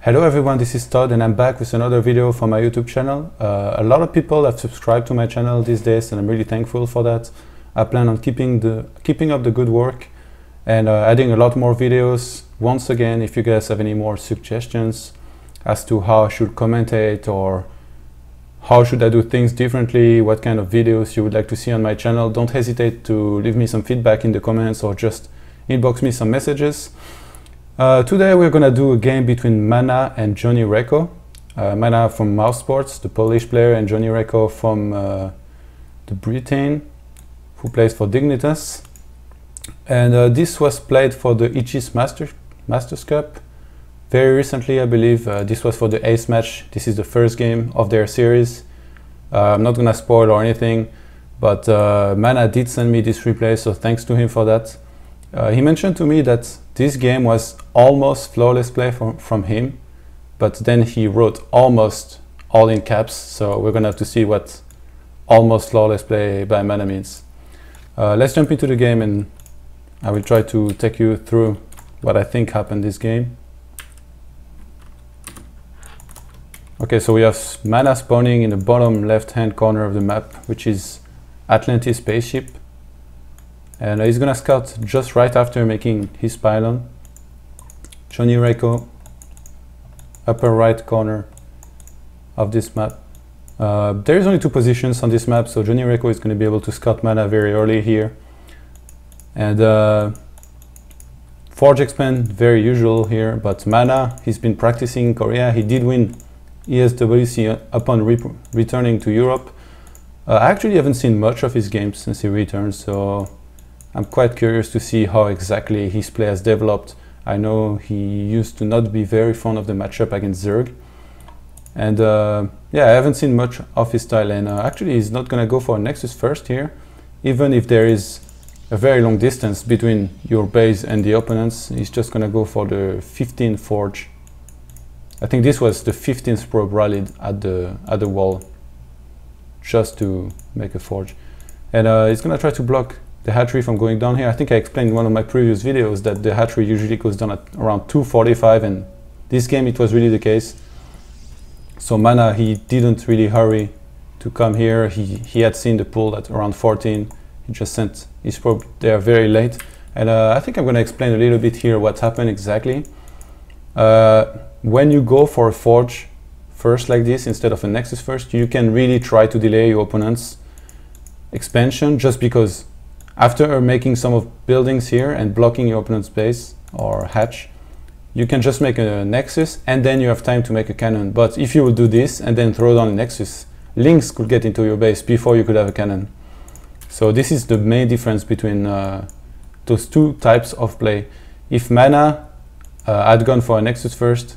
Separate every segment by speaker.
Speaker 1: Hello everyone, this is Todd and I'm back with another video for my YouTube channel. A lot of people have subscribed to my channel these days and I'm really thankful for that. I plan on keeping up the good work and adding a lot more videos. Once again, if you guys have any more suggestions as to how I should commentate or how should I do things differently, what kind of videos you would like to see on my channel, don't hesitate to leave me some feedback in the comments or just inbox me some messages. Today we're gonna do a game between MaNa and Jrecco. MaNa from Mouse Sports, the Polish player, and Jrecco from the Britain, who plays for Dignitas. And this was played for the Ichis Masters Cup very recently, I believe. This was for the ace match. This is the first game of their series. I'm not gonna spoil or anything, but MaNa did send me this replay, so thanks to him for that. He mentioned to me that this game was almost flawless play from him, but then he wrote almost all in caps, so we're gonna have to see what almost flawless play by MaNa means. Let's jump into the game and I will try to take you through what I think happened this game. Okay, so we have MaNa spawning in the bottom left hand corner of the map, which is Atlantis spaceship. And he's gonna scout just right after making his pylon. Jrecco, upper right corner of this map. There is only two positions on this map, so Jrecco is gonna be able to scout MaNa very early here. And Forge expand, very usual here, but MaNa, he's been practicing in Korea. He did win ESWC upon returning to Europe. I actually haven't seen much of his games since he returned, so I'm quite curious to see how exactly his play has developed. I know he used to not be very fond of the matchup against Zerg. And yeah, I haven't seen much of his style, and actually he's not gonna go for a Nexus first here. Even if there is a very long distance between your base and the opponents, he's just gonna go for the 15th Forge. I think this was the 15th probe rallied at the wall, just to make a Forge. And he's gonna try to block the hatchery from going down here. I think I explained in one of my previous videos that the hatchery usually goes down at around 2:45, and this game it was really the case. So MaNa, he didn't really hurry to come here. He had seen the pool at around 14. He just sent his probe there very late. And I think I'm going to explain a little bit here what happened exactly. When you go for a Forge first like this instead of a Nexus first, you can really try to delay your opponent's expansion, just because after making some of buildings here and blocking your opponent's base or hatch, you can just make a Nexus and then you have time to make a cannon. But if you will do this and then throw down a Nexus, Lynx could get into your base before you could have a cannon. So this is the main difference between those two types of play. If MaNa had gone for a Nexus first,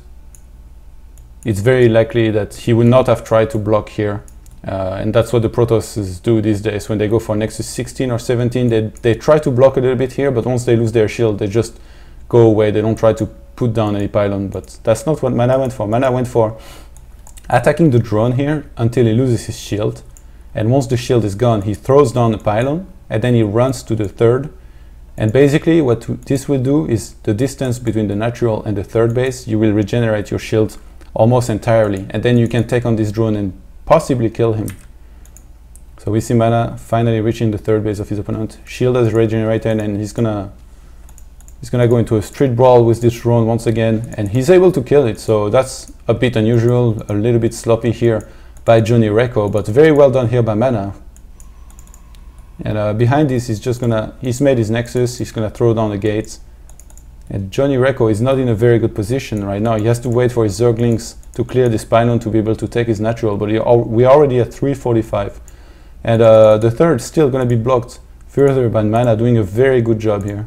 Speaker 1: it's very likely that he would not have tried to block here. And that's what the Protosses do these days. When they go for Nexus 16 or 17, they try to block a little bit here, but once they lose their shield, they just go away. They don't try to put down any pylon, but that's not what MaNa went for. MaNa went for attacking the drone here until he loses his shield. And once the shield is gone, he throws down the pylon and then he runs to the third. And basically what this will do is the distance between the natural and the third base, you will regenerate your shield almost entirely. And then you can take on this drone and possibly kill him. So we see MaNa finally reaching the third base of his opponent. Shield has regenerated and he's gonna go into a street brawl with this drone once again, and he's able to kill it. So that's a bit unusual, a little bit sloppy here by Jrecco, but very well done here by MaNa. And behind this, he's made his Nexus, he's gonna throw down the gates. And Jrecco is not in a very good position right now. He has to wait for his Zerglings to clear this pylon to be able to take his natural, but we're already at 3:45. And the third still gonna be blocked further by MaNa, doing a very good job here.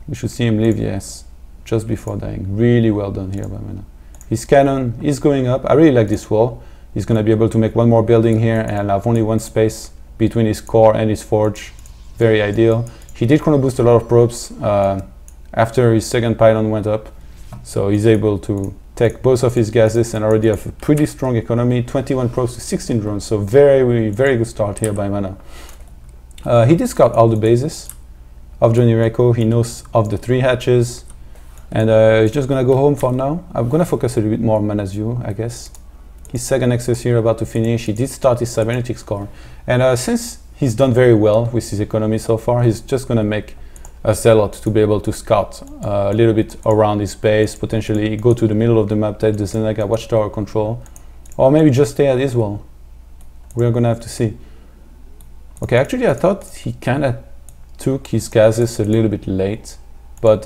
Speaker 1: We should see him leave, yes, just before dying. Really well done here by MaNa. His cannon is going up. I really like this wall. He's gonna be able to make one more building here and have only one space between his core and his Forge. Very ideal. He did chrono boost a lot of probes after his second pylon went up, so he's able to take both of his gases and already have a pretty strong economy, 21 probes to 16 drones, so very good start here by MaNa. He did scout all the bases of Jrecco. He knows of the 3 hatches. And he's just gonna go home for now. I'm gonna focus a little bit more on MaNa's view, I guess. His second Nexus here about to finish. He did start his cybernetics core. And since he's done very well with his economy so far, he's just gonna make a zealot to be able to scout a little bit around his base, potentially go to the middle of the map, take the Zenaga watchtower control, or maybe just stay at his wall. We're gonna have to see. Okay, actually I thought he kinda took his gases a little bit late, but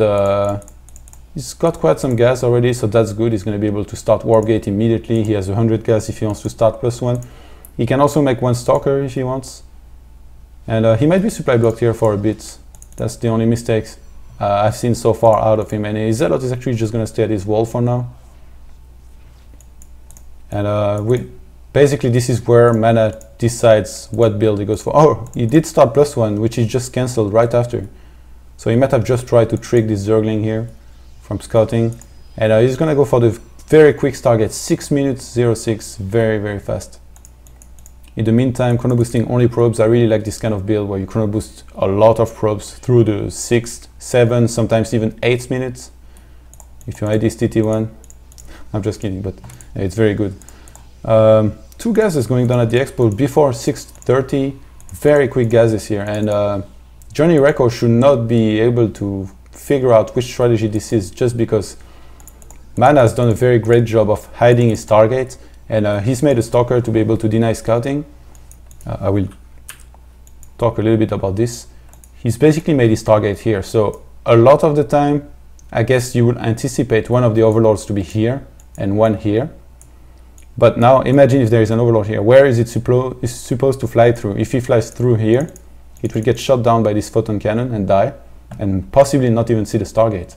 Speaker 1: he's got quite some gas already, so that's good. He's gonna be able to start warp gate immediately. He has 100 gas if he wants to start +1. He can also make one stalker if he wants. And he might be supply blocked here for a bit. That's the only mistakes I've seen so far out of him. And his zealot is actually just gonna stay at his wall for now. And basically this is where MaNa decides what build he goes for. Oh, he did start +1, which is just cancelled right after. So he might have just tried to trick this Zergling here from scouting. And he's gonna go for the very quick target, 6 minutes 06, very, very fast. In the meantime, chrono boosting only probes. I really like this kind of build where you chrono boost a lot of probes through the 6th, 7th, sometimes even 8 minutes. If you hide this TT1, I'm just kidding, but it's very good. 2 gases going down at the expo before 6:30. Very quick gases here, and Jrecco should not be able to figure out which strategy this is, just because MaNa has done a very great job of hiding his target, and he's made a stalker to be able to deny scouting. I will talk a little bit about this. He's basically made his target here, so a lot of the time I guess you would anticipate one of the overlords to be here and one here. But now imagine if there is an overlord here. Where is it supposed to fly through? If he flies through here, it will get shot down by this photon cannon and die, and possibly not even see the Stargate.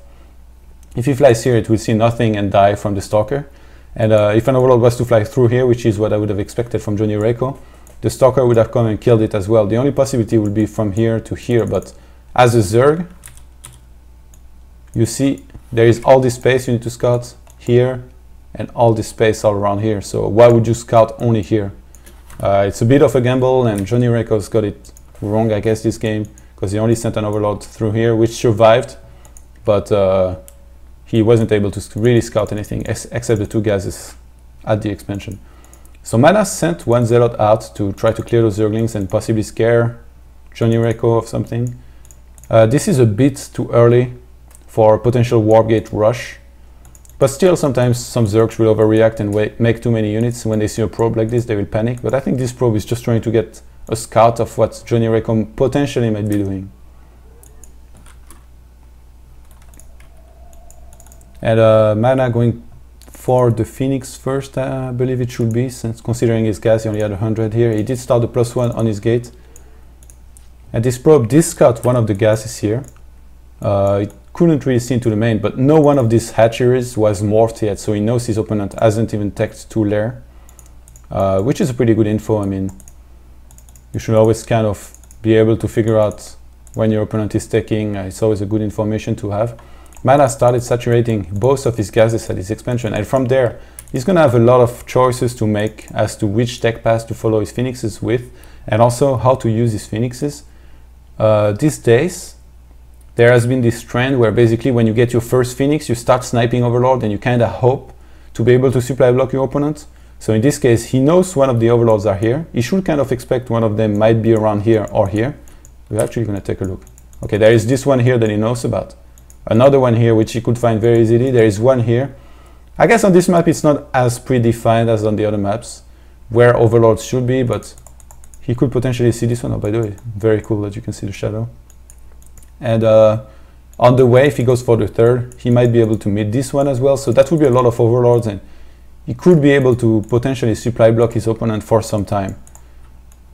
Speaker 1: If he flies here, it will see nothing and die from the Stalker. And if an overlord was to fly through here, which is what I would have expected from Jrecco, the Stalker would have come and killed it as well. The only possibility would be from here to here, but as a Zerg, you see there is all this space you need to scout here, and all this space all around here. So why would you scout only here? It's a bit of a gamble, and Jrecco's got it wrong, I guess, this game, because he only sent an overlord through here, which survived, but he wasn't able to really scout anything except the 2 gases at the expansion. So MaNa sent one zealot out to try to clear those Zerglings and possibly scare Jrecco of something. This is a bit too early for a potential warp gate rush. But still, sometimes some Zergs will overreact and make too many units. When they see a probe like this, they will panic. But I think this probe is just trying to get a scout of what Jrecco potentially might be doing. And MaNa going for the Phoenix first, I believe it should be, since considering his gas, he only had 100 here. He did start the +1 on his gate. And this probe did scout one of the gases here. It couldn't really see into the main, but no one of these hatcheries was morphed yet, so he knows his opponent hasn't even teched 2 lair, which is a pretty good info. I mean, you should always kind of be able to figure out when your opponent is taking. It's always a good information to have. MaNa started saturating both of his gases at his expansion, and from there he's going to have a lot of choices to make as to which tech path to follow his phoenixes with, and also how to use his phoenixes. These days there has been this trend where basically when you get your first Phoenix, you start sniping Overlord and you kind of hope to be able to supply block your opponent. So in this case, he knows one of the Overlords are here. He should kind of expect one of them might be around here or here. We're actually going to take a look. Okay, there is this one here that he knows about. Another one here which he could find very easily. There is one here. I guess on this map it's not as predefined as on the other maps where Overlords should be, but he could potentially see this one. Oh, by the way, very cool that you can see the shadow. And on the way, if he goes for the 3rd, he might be able to meet this one as well. So that would be a lot of Overlords, and he could be able to potentially supply block his opponent for some time.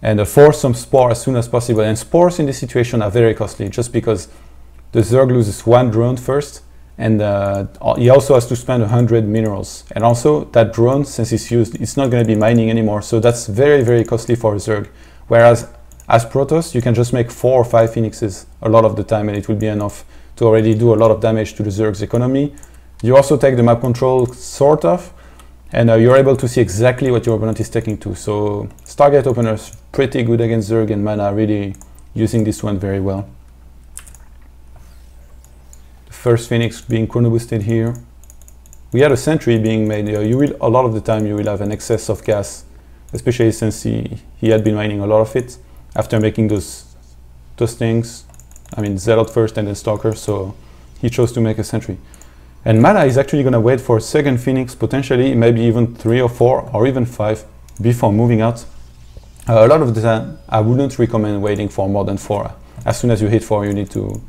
Speaker 1: And force some Spore as soon as possible. And Spores in this situation are very costly, just because the Zerg loses 1 drone first, and he also has to spend 100 minerals. And also, that drone, since it's used, it's not going to be mining anymore. So that's very, very costly for a Zerg. Whereas as Protoss, you can just make 4 or 5 Phoenixes a lot of the time, and it will be enough to already do a lot of damage to the Zerg's economy. You also take the map control, sort of, and you're able to see exactly what your opponent is taking to. So Stargate openers, pretty good against Zerg, and MaNa really using this one very well. The First Phoenix being chrono boosted here. We had a sentry being made. You will, a lot of the time you will have an excess of gas, especially since he had been mining a lot of it after making those things. I mean, Zealot first and then Stalker, so he chose to make a sentry. And MaNa is actually going to wait for a second Phoenix, potentially maybe even 3 or 4 or even 5 before moving out. A lot of the time I wouldn't recommend waiting for more than 4. As soon as you hit 4, you need to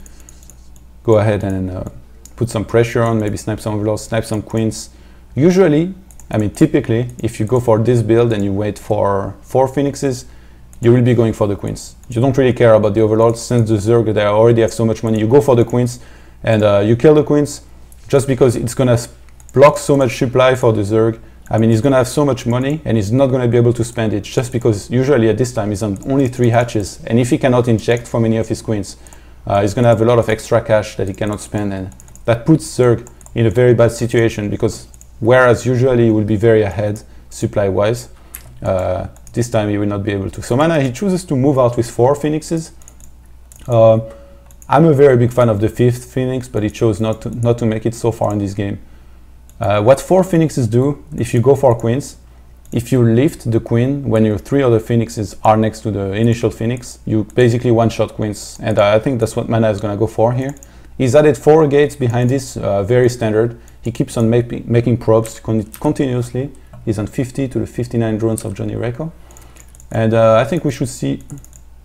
Speaker 1: go ahead and put some pressure on, maybe snipe some overlords, snipe some queens. Usually, I mean typically, if you go for this build and you wait for 4 Phoenixes, you will be going for the queens. You don't really care about the overlords, since the Zerg, they already have so much money. You go for the queens and you kill the queens just because it's gonna block so much supply for the Zerg. I mean, he's gonna have so much money and he's not gonna be able to spend it, just because usually at this time he's on only 3 hatches, and if he cannot inject from any of his queens, he's gonna have a lot of extra cash that he cannot spend, and that puts Zerg in a very bad situation, because whereas usually he will be very ahead supply wise, this time he will not be able to. So MaNa, he chooses to move out with 4 Phoenixes. I'm a very big fan of the 5th Phoenix, but he chose not to make it so far in this game. What 4 Phoenixes do, if you go for queens, if you lift the queen when your 3 other Phoenixes are next to the initial Phoenix, you basically one-shot queens, and I think that's what MaNa is going to go for here. He's added 4 gates behind this, very standard. He keeps on making probes continuously. He's on 50 to the 59 drones of Jrecco. And I think we should see,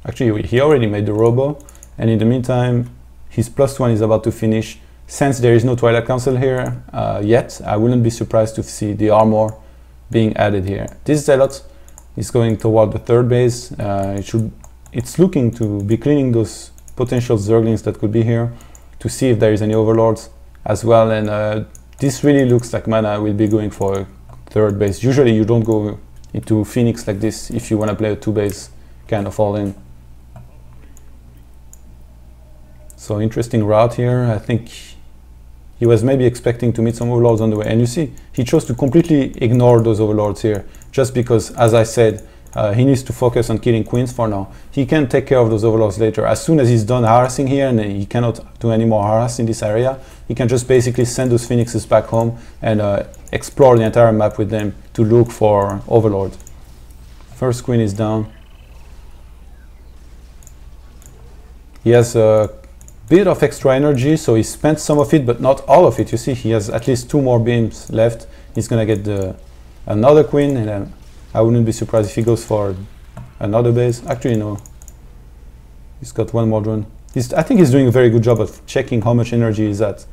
Speaker 1: actually he already made the robo, and in the meantime his +1 is about to finish. Since there is no Twilight Council here yet, I wouldn't be surprised to see the armor being added here. This Zealot is going toward the 3rd base. It's looking to be cleaning those potential Zerglings that could be here, to see if there is any overlords as well, and this really looks like MaNa will be going for a 3rd base. Usually you don't go into Phoenix like this if you want to play a 2 base kind of all in. So interesting route here. I think he was maybe expecting to meet some overlords on the way, and you see he chose to completely ignore those overlords here, just because, as I said, he needs to focus on killing queens for now. He can take care of those overlords later. As soon as he's done harassing here and he cannot do any more harass in this area, he can just basically send those Phoenixes back home and explore the entire map with them to look for overlord. First queen is down. He has a bit of extra energy, so he spent some of it, but not all of it. You see, he has at least 2 more beams left. He's gonna get another queen, and then I wouldn't be surprised if he goes for another base. Actually, no. He's got 1 more drone. I think he's doing a very good job of checking how much energy he's at.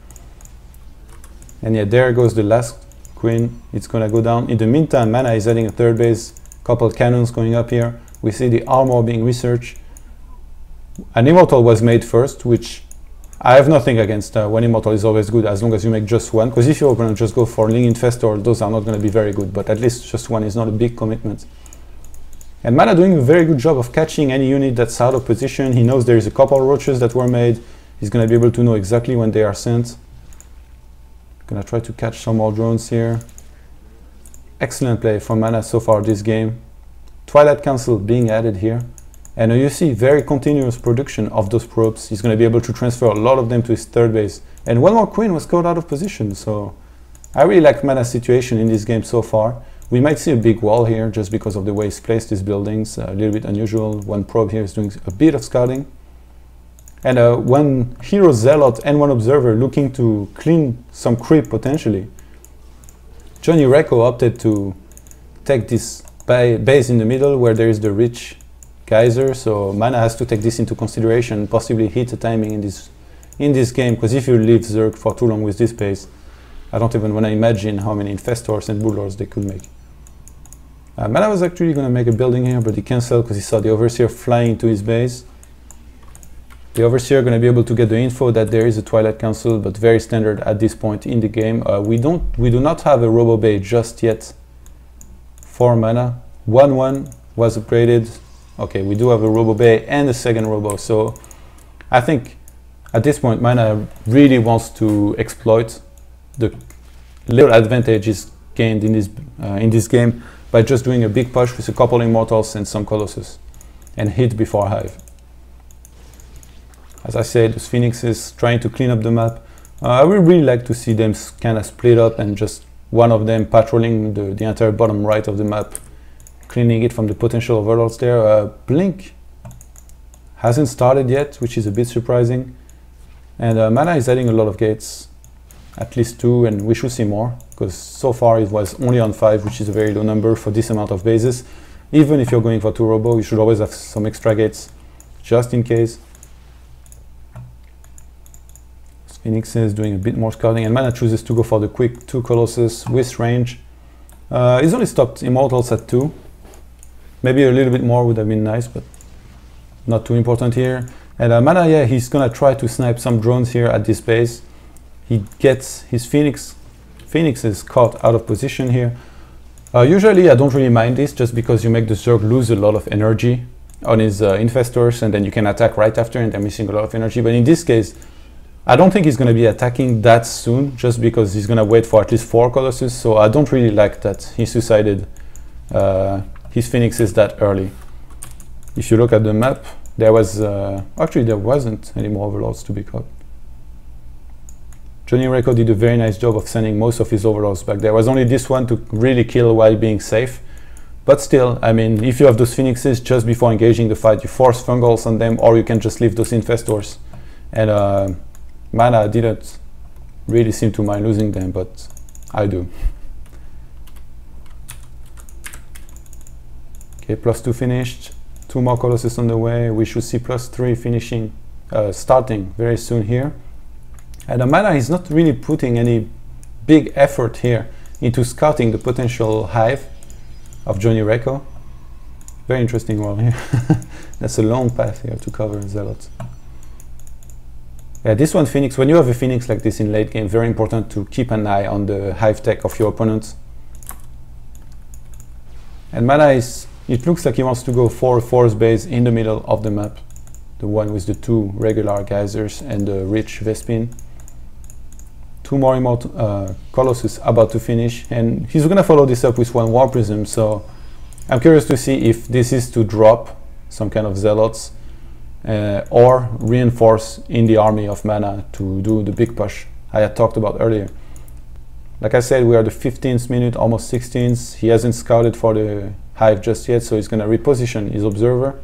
Speaker 1: And yeah, there goes the last queen. It's gonna go down. In the meantime, MaNa is adding a 3rd base. Couple of cannons going up here. We see the armor being researched. An Immortal was made first, which I have nothing against. 1 Immortal is always good as long as you make just 1, because if you're going to just go for Ling Infestor, those are not going to be very good, but at least just 1 is not a big commitment. And MaNa doing a very good job of catching any unit that's out of position. He knows there is a couple of roaches that were made. He's going to be able to know exactly when they are sent. Going to try to catch some more drones here. Excellent play from MaNa so far this game. Twilight Council being added here. And you see very continuous production of those probes. He's going to be able to transfer a lot of them to his 3rd base. And 1 more queen was caught out of position. So I really like MaNa's situation in this game so far. We might see a big wall here just because of the way he's placed his buildings. A little bit unusual. 1 probe here is doing a bit of scouting. And 1 hero Zealot and 1 observer looking to clean some creep potentially. Jrecco opted to take this base in the middle where there is the rich geyser, so MaNa has to take this into consideration, possibly hit the timing in this game, because if you leave Zerg for too long with this base, I don't even want to imagine how many Infestors and Broodlords they could make. MaNa was actually going to make a building here, but he cancelled because he saw the Overseer flying into his base. The Overseer going to be able to get the info that there is a Twilight Council, but very standard at this point in the game. We do not have a Robo Bay just yet for MaNa. 1-1 was upgraded. Okay, we do have a Robo Bay and a 2nd Robo, so I think at this point MaNa really wants to exploit the little advantages gained in this game by just doing a big push with a couple Immortals and some Colossus and hit before Hive. As I said, those Phoenixes trying to clean up the map. I would really like to see them kind of split up and just one of them patrolling the entire bottom right of the map, cleaning it from the potential overlords there. Blink hasn't started yet, which is a bit surprising. And MaNa is adding a lot of gates, at least 2, and we should see more, because so far it was only on 5, which is a very low number for this amount of bases. Even if you're going for 2 robo, you should always have some extra gates, just in case. Phoenix is doing a bit more scouting, and MaNa chooses to go for the quick 2 Colossus with range. He's only stopped Immortals at 2. Maybe a little bit more would have been nice, but not too important here. And MaNa, yeah, he's gonna try to snipe some drones here at this base. He gets his Phoenix. Phoenix is caught out of position here. Usually I don't really mind this, just because you make the Zerg lose a lot of energy on his infestors, and then you can attack right after and they're missing a lot of energy. But in this case, I don't think he's going to be attacking that soon, just because he's going to wait for at least 4 Colossus, so I don't really like that he suicided his Phoenixes that early. If you look at the map, there was... actually, there wasn't any more Overlords to be caught. Jrecco did a very nice job of sending most of his Overlords back. There was only this one to really kill while being safe. But still, I mean, if you have those Phoenixes just before engaging the fight, you force Fungals on them, or you can just leave those Infestors. And MaNa didn't really seem to mind losing them, but I do. Okay, +2 finished, 2 more Colossus on the way. We should see +3 finishing, starting very soon here. And MaNa is not really putting any big effort here into scouting the potential hive of Jrecco. Very interesting one here. That's a long path here to cover Zealots. Yeah, this one Phoenix, when you have a Phoenix like this in late game, very important to keep an eye on the hive tech of your opponent. And MaNa is, it looks like he wants to go for a force base in the middle of the map. The one with the 2 regular geysers and the rich Vespine. 2 more Colossus about to finish, and he's gonna follow this up with 1 War Prism, so I'm curious to see if this is to drop some kind of Zealots or reinforce in the army of MaNa to do the big push I had talked about earlier. Like I said, we are the 15th minute, almost 16th. He hasn't scouted for the hive just yet, so he's going to reposition his observer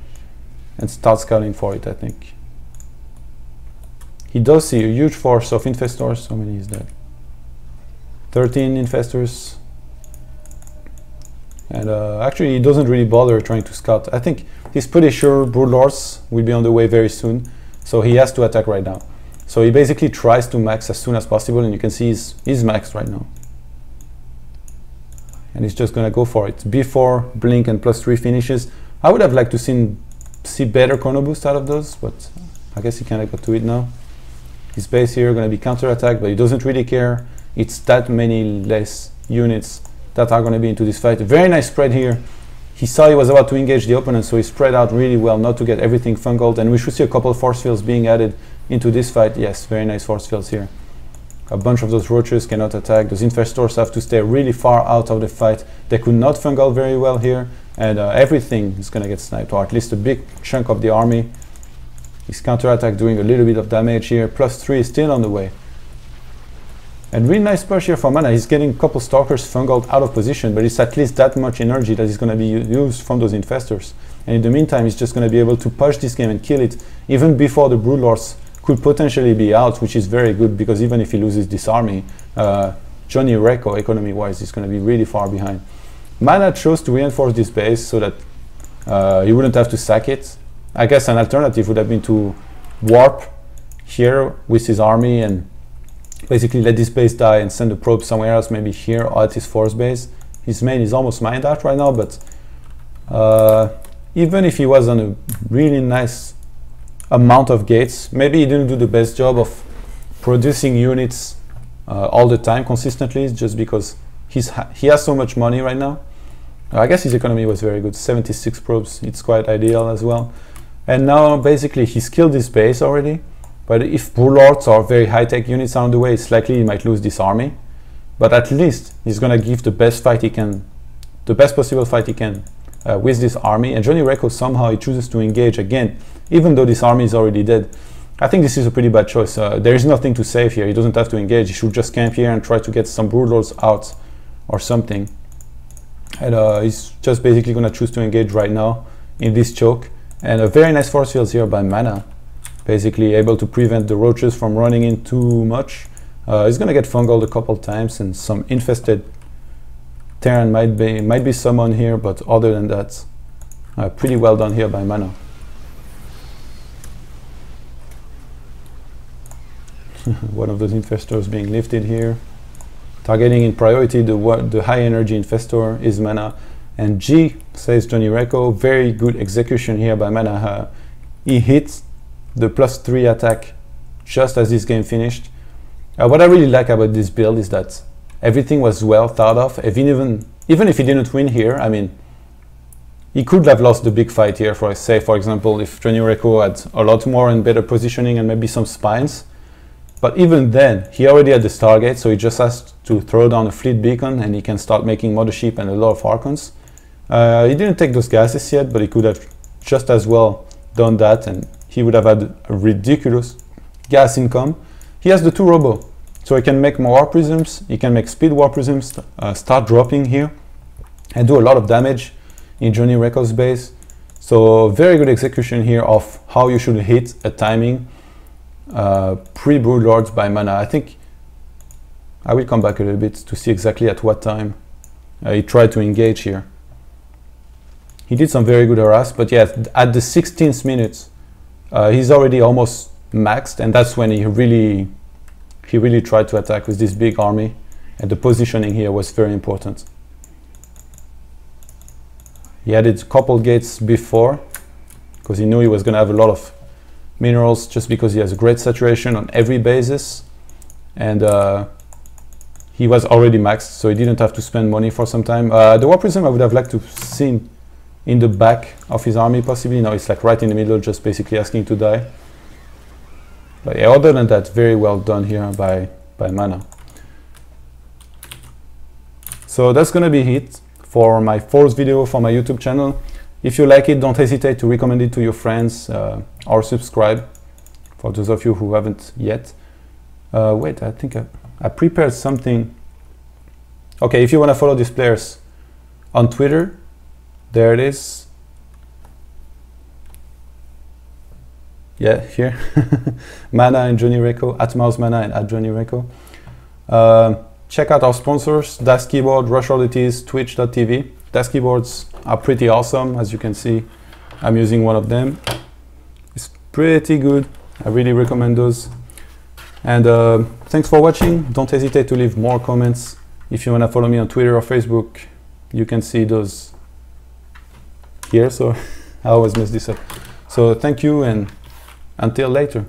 Speaker 1: and start scouting for it, I think. He does see a huge force of Infestors. How many is that? 13 Infestors. And actually he doesn't really bother trying to scout. I think he's pretty sure Broodlords will be on the way very soon, so he has to attack right now. So he basically tries to max as soon as possible, and you can see he's maxed right now. And he's just gonna go for it before Blink and +3 finishes. I would have liked to see better chrono boost out of those, but I guess he kinda got to it now. His base here gonna be counter-attacked, but he doesn't really care. It's that many less units that are going to be into this fight. A very nice spread here. He saw he was about to engage the opponent, so he spread out really well not to get everything fungled, and we should see a couple of force fields being added into this fight. Yes, very nice force fields here. A bunch of those roaches cannot attack. Those Infestors have to stay really far out of the fight. They could not fungal very well here, and everything is going to get sniped, or at least a big chunk of the army. His counterattack doing a little bit of damage here. +3 is still on the way. And really nice push here for MaNa. He's getting a couple Stalkers fungled out of position, but it's at least that much energy that is going to be used from those Infestors. And in the meantime, he's just going to be able to push this game and kill it, even before the Broodlords could potentially be out, which is very good, because even if he loses this army, Jrecco, economy-wise, is going to be really far behind. MaNa chose to reinforce this base so that he wouldn't have to sack it. I guess an alternative would have been to warp here with his army and basically let this base die and send the probe somewhere else, maybe here or at his force base. His main is almost mined out right now, but even if he was on a really nice amount of gates, maybe he didn't do the best job of producing units all the time consistently, just because he has so much money right now. I guess his economy was very good, 76 probes, it's quite ideal as well. And now basically he's killed this base already. But if Broodlords or very high-tech units are on the way, it's likely he might lose this army. But at least he's going to give the best fight he can, the best possible fight he can with this army. And Jrecco somehow he chooses to engage again, even though this army is already dead. I think this is a pretty bad choice. There is nothing to save here. He doesn't have to engage. He should just camp here and try to get some broodlords out or something. And he's just basically going to choose to engage right now in this choke. And a very nice force fields here by MaNa, basically able to prevent the roaches from running in too much. He's going to get fungled a couple times, and some infested Terran might be summoned here, but other than that, pretty well done here by MaNa. One of those infestors being lifted here. Targeting in priority the high energy infestor is MaNa. And G, says Jrecco, very good execution here by MaNa. He hit the +3 attack just as this game finished. What I really like about this build is that everything was well thought of. Even if he didn't win here, I mean, he could have lost the big fight here, for example, if Jrecco had a lot more and better positioning and maybe some spines. But even then, he already had the Stargate, so he just has to throw down a fleet beacon and he can start making Mothership and a lot of Archons. He didn't take those gases yet, but he could have just as well done that, and he would have had a ridiculous gas income. He has the 2 robo, so he can make more War Prisms, he can make Speed War Prisms, start dropping here, and do a lot of damage in Jrecco's base. So very good execution here of how you should hit a timing. Pre-broodlords by MaNa. I think I will come back a little bit to see exactly at what time he tried to engage here. He did some very good harass, but yeah, at the 16th minute, he's already almost maxed, and that's when he really tried to attack with this big army, and the positioning here was very important. He added a couple gates before, because he knew he was going to have a lot of minerals, just because he has a great saturation on every basis, and he was already maxed, so he didn't have to spend money for some time. The War Prism I would have liked to seen in the back of his army, possibly. Now it's like right in the middle, just basically asking to die. But yeah, other than that, very well done here by MaNa. So that's gonna be it for my 4th video for my YouTube channel. If you like it, don't hesitate to recommend it to your friends or subscribe for those of you who haven't yet. Wait, I think I prepared something. Okay, if you want to follow these players on Twitter, there it is. Yeah, here. MaNa and Jrecco, @MouseMaNa and @Jrecco. Check out our sponsors, Das Keyboard, Rush Oddities, Twitch.tv. Das keyboards are pretty awesome, as you can see. I'm using one of them. It's pretty good. I really recommend those. And thanks for watching. Don't hesitate to leave more comments. If you want to follow me on Twitter or Facebook, you can see those here. So I always mess this up. So thank you, and until later.